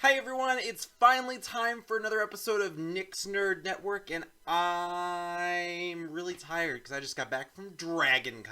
Hi everyone, it's finally time for another episode of Nick's Nerd Network, and I'm really tired because I just got back from Dragoncon.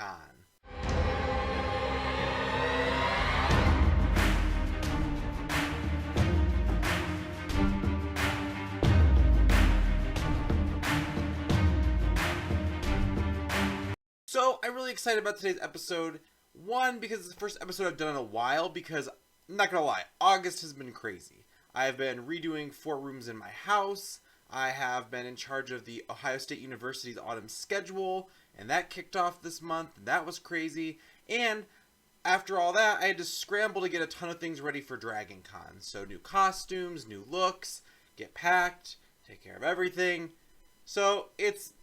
So I'm really excited about today's episode. One, because it's the first episode I've done in a while, because I'm not gonna lie, August has been crazy. I've been redoing 4 rooms in my house. I have been in charge of the Ohio State University's autumn schedule, and that kicked off this month. That was crazy. And after all that, I had to scramble to get a ton of things ready for Dragoncon. So new costumes, new looks, get packed, take care of everything. So it's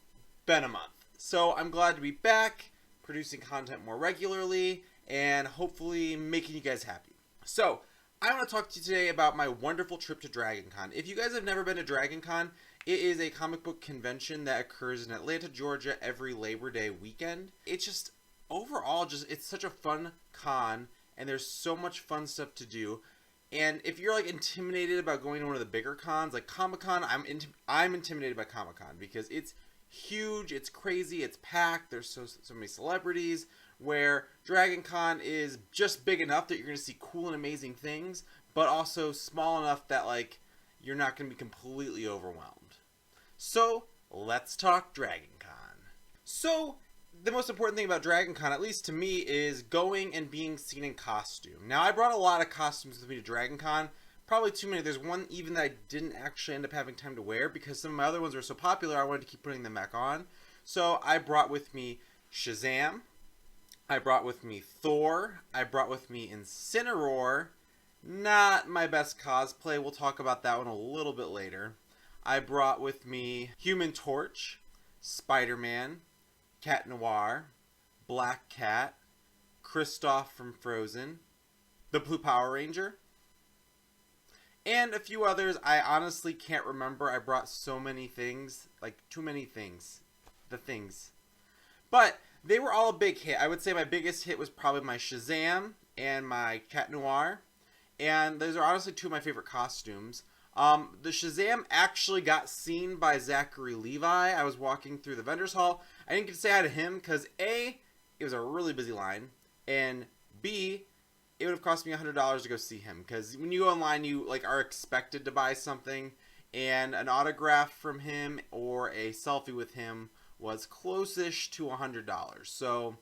been a month. So I'm glad to be back, producing content more regularly, and hopefully making you guys happy. So, I want to talk to you today about my wonderful trip to Dragoncon. If you guys have never been to Dragoncon, it is a comic book convention that occurs in Atlanta, Georgia every Labor Day weekend. It's just, overall, it's such a fun con, and there's so much fun stuff to do. And if you're like intimidated about going to one of the bigger cons, like Comic-Con, I'm intimidated by Comic-Con because it's huge, it's crazy, it's packed, there's so many celebrities, where Dragoncon is just big enough that you're going to see cool and amazing things, but also small enough that like you're not going to be completely overwhelmed. So, let's talk Dragoncon. So, the most important thing about Dragoncon, at least to me, is going and being seen in costume. Now, I brought a lot of costumes with me to Dragoncon. Probably too many. There's one even that I didn't actually end up having time to wear because some of my other ones were so popular I wanted to keep putting them back on. So I brought with me Shazam. I brought with me Thor. I brought with me Incineroar. Not my best cosplay. We'll talk about that one a little bit later. I brought with me Human Torch, Spider-Man, Cat Noir, Black Cat, Kristoff from Frozen, the Blue Power Ranger, and a few others. I honestly can't remember. I brought so many things. Like, too many things. The things. But they were all a big hit. I would say my biggest hit was probably my Shazam and my Cat Noir. And those are honestly two of my favorite costumes. The Shazam actually got seen by Zachary Levi. I was walking through the vendor's hall. I didn't get to say hi to him because A, it was a really busy line. And B, it would have cost me $100 to go see him, because when you go online, you like are expected to buy something, and an autograph from him or a selfie with him was close-ish to $100. So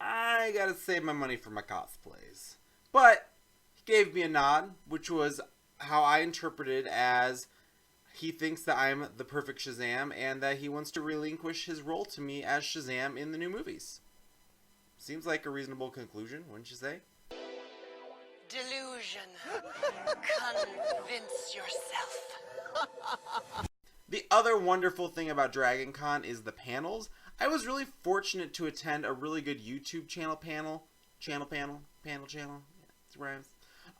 I gotta save my money for my cosplays. But he gave me a nod, which was how I interpreted as he thinks that I'm the perfect Shazam and that he wants to relinquish his role to me as Shazam in the new movies. Seems like a reasonable conclusion, wouldn't you say? Delusion. Convince yourself. The other wonderful thing about Dragoncon is the panels. I was really fortunate to attend a really good YouTube panel. Yeah, it rhymes.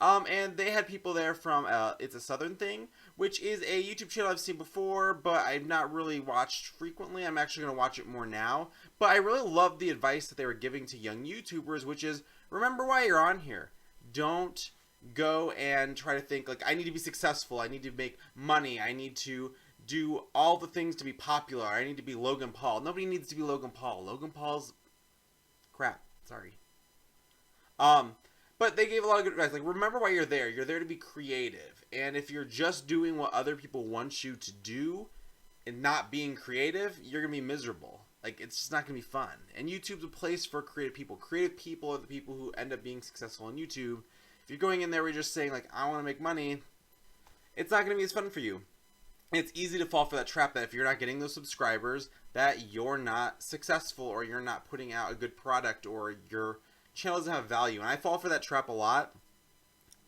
And they had people there from It's a Southern Thing, which is a YouTube channel I've seen before, but I've not really watched frequently. I'm actually going to watch it more now. But I really love the advice that they were giving to young YouTubers, which is, remember why you're on here. Don't go and try to think, like, I need to be successful, I need to make money, I need to do all the things to be popular, I need to be Logan Paul. Nobody needs to be Logan Paul. Logan Paul's crap. Sorry. But they gave a lot of good advice. Like, remember why you're there. You're there to be creative. And if you're just doing what other people want you to do and not being creative, you're going to be miserable. Like, it's just not going to be fun. And YouTube's a place for creative people. Creative people are the people who end up being successful on YouTube. If you're going in there where you're just saying, like, I want to make money, it's not going to be as fun for you. And it's easy to fall for that trap that if you're not getting those subscribers, that you're not successful or you're not putting out a good product or your channel doesn't have value. And I fall for that trap a lot.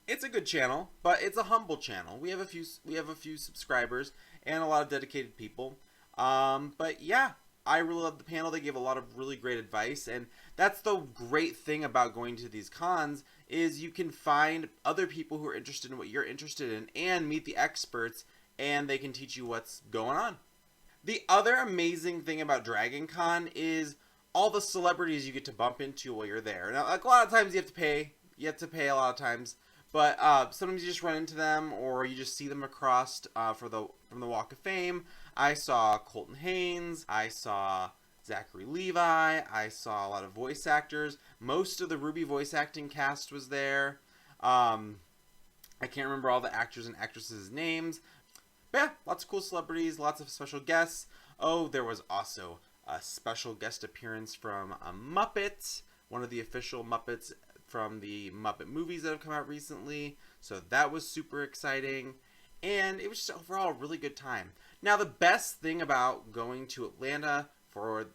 It's a good channel, but it's a humble channel. We have a few subscribers and a lot of dedicated people. But yeah, I really love the panel. They gave a lot of really great advice, and that's the great thing about going to these cons is you can find other people who are interested in what you're interested in and meet the experts, and they can teach you what's going on. The other amazing thing about Dragoncon is all the celebrities you get to bump into while you're there. Now, like, a lot of times you have to pay a lot of times, But sometimes you just run into them, or you just see them across from the Walk of Fame. I saw Colton Haynes. I saw Zachary Levi. I saw a lot of voice actors. Most of the RWBY voice acting cast was there. I can't remember all the actors and actresses' names. But yeah, lots of cool celebrities, lots of special guests. Oh, there was also a special guest appearance from a Muppet, one of the official Muppets from the Muppet movies that have come out recently. So that was super exciting. And it was just overall a really good time. Now, the best thing about going to Atlanta for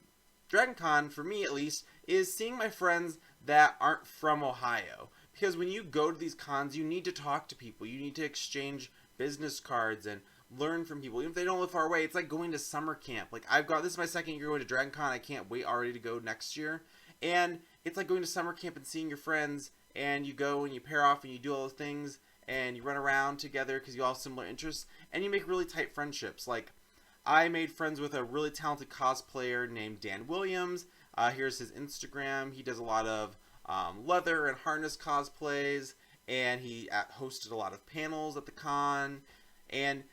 Dragoncon, for me at least, is seeing my friends that aren't from Ohio. Because when you go to these cons, you need to talk to people. You need to exchange business cards and learn from people. Even if they don't live far away, it's like going to summer camp. Like, this is my second year going to Dragoncon. I can't wait already to go next year. And it's like going to summer camp and seeing your friends, and you go and you pair off and you do all those things, and you run around together because you all have similar interests, and you make really tight friendships. Like, I made friends with a really talented cosplayer named Dan Williams. Here's his Instagram. He does a lot of leather and harness cosplays, and he hosted a lot of panels at the con. And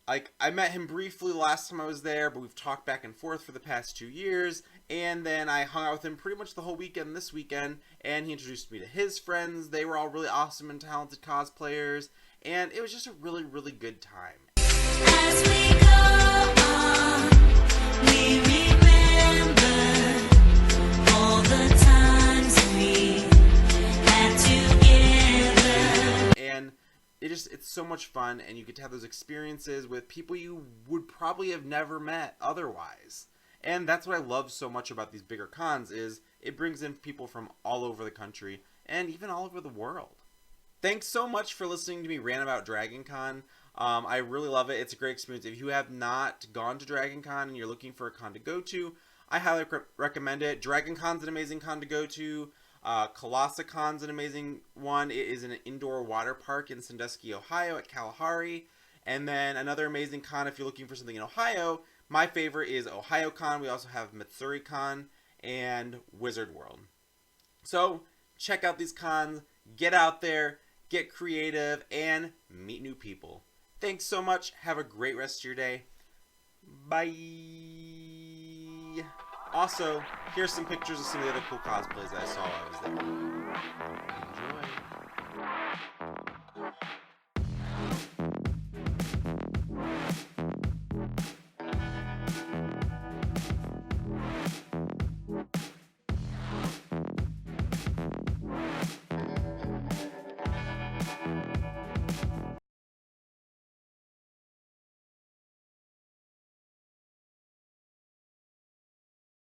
like, I met him briefly last time I was there, but we've talked back and forth for the past 2 years. And then I hung out with him pretty much the whole weekend this weekend, and he introduced me to his friends. They were all really awesome and talented cosplayers, and it was just a really, really good time. As we go on, we remember all the times we had together. And it's so much fun, and you get to have those experiences with people you would probably have never met otherwise. And that's what I love so much about these bigger cons, is it brings in people from all over the country and even all over the world. Thanks so much for listening to me rant about Dragoncon. I really love it. It's a great experience. If you have not gone to Dragoncon and you're looking for a con to go to, I highly recommend it. Dragoncon's an amazing con to go to. Colossacon's an amazing one. It is an indoor water park in Sandusky, Ohio at Kalahari. And then another amazing con if you're looking for something in Ohio, my favorite is OhioCon. We also have MitsuriCon and Wizard World. So check out these cons, get out there, get creative, and meet new people. Thanks so much. Have a great rest of your day. Bye. Also, here's some pictures of some of the other cool cosplays that I saw while I was there. Enjoy.